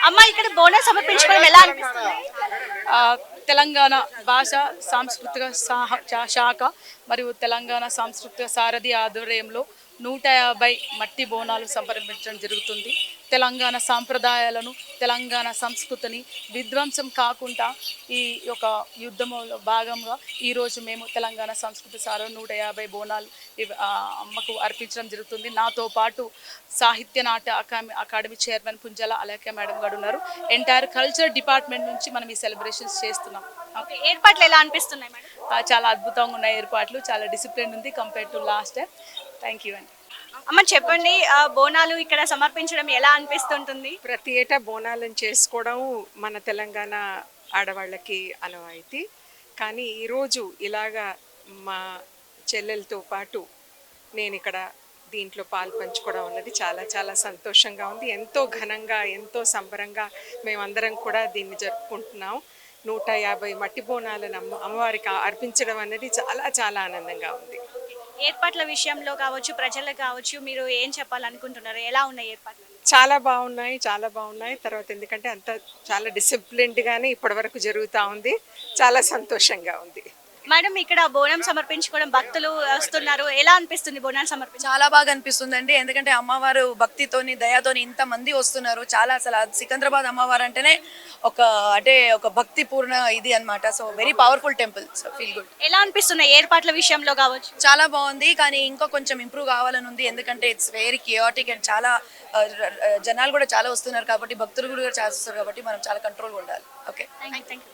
అమ్మ ఇక్కడ బోనం సమర్పించుకోవడం ఎలా అనిపిస్తుంది? ఆ, తెలంగాణ భాష సాంస్కృతిక శాఖ మరియు తెలంగాణ సాంస్కృతిక సారథి ఆధ్వర్యంలో 150 మట్టి బోనాలు సమర్పించడం జరుగుతుంది. తెలంగాణ సాంప్రదాయాలను, తెలంగాణ సంస్కృతిని విధ్వంసం కాకుండా ఈ యొక్క యుద్ధంలో భాగంగా ఈరోజు మేము తెలంగాణ సంస్కృతి సార 150 బోనాలు అమ్మకు అర్పించడం జరుగుతుంది. నాతో పాటు సాహిత్య నాట్య అకాడమీ చైర్మన్ పుంజల అలేఖ్య మేడం గారు ఉన్నారు. ఎంటైర్ కల్చర్ డిపార్ట్మెంట్ నుంచి మనం ఈ సెలబ్రేషన్స్ చేస్తున్నాం. ఓకే, ఏర్పాట్లు ఎలా అనిపిస్తున్నాయి మేడం? చాలా అద్భుతంగా ఉన్నాయి ఏర్పాట్లు, చాలా డిసిప్లిన్ ఉంది compare to last time. Thank you అండి. అమ్మ చెప్పండి, బోనాలు ఇక్కడ సమర్పించడం ఎలా అనిపిస్తుంటుంది? ప్రతి ఏటా బోనాలను చేసుకోవడం మన తెలంగాణ ఆడవాళ్ళకి ఆనవాయితీ. కానీ ఈరోజు ఇలాగా మా చెల్లెలతో పాటు నేను ఇక్కడ దీంట్లో పాలు పంచుకోవడం అన్నది చాలా చాలా సంతోషంగా ఉంది. ఎంతో ఘనంగా, ఎంతో సంబరంగా మేమందరం కూడా దీన్ని జరుపుకుంటున్నాం. 150 మట్టి బోనాలను అమ్మవారికి అర్పించడం అనేది చాలా చాలా ఆనందంగా ఉంది. ఏర్పాట్ల విషయంలో కావచ్చు, ప్రజలకు కావచ్చు, మీరు ఏం చెప్పాలనుకుంటున్నారు? ఎలా ఉన్నాయి ఏర్పాట్లు? చాలా బాగున్నాయి, చాలా బాగున్నాయి. తర్వాత ఎందుకంటే అంత చాలా డిసిప్లిన్డ్గానే ఇప్పటివరకు జరుగుతూ ఉంది. చాలా సంతోషంగా ఉంది. మేడం ఇక్కడ బోనం సమర్పించుకోవడం భక్తులు వస్తున్నారు, ఎలా అనిపిస్తుంది బోనాలు సమర్పించ? చాలా బాగా అనిపిస్తుందండి. ఎందుకంటే అమ్మవారు భక్తితోని దయాతోని ఇంతమంది వస్తున్నారు. చాలా అసలు సికింద్రాబాద్ అమ్మవారు అంటేనే ఒక భక్తి పూర్ణ ఇది అన్నమాట. So very powerful temple. So feel good. ఎలా అనిపిస్తున్నాయి ఏర్పాట్ల విషయంలో కావచ్చు? చాలా బాగుంది, కానీ ఇంకా కొంచెం ఇంప్రూవ్ కావాలని ఉంది. ఎందుకంటే ఇట్స్ వెరీ కియాటిక్ అండ్ చాలా జనాలు కూడా చాలా వస్తున్నారు కాబట్టి, భక్తులు కూడా చాలా వస్తారు కాబట్టి మనం చాలా కంట్రోల్గా ఉండాలి. Okay, thank you.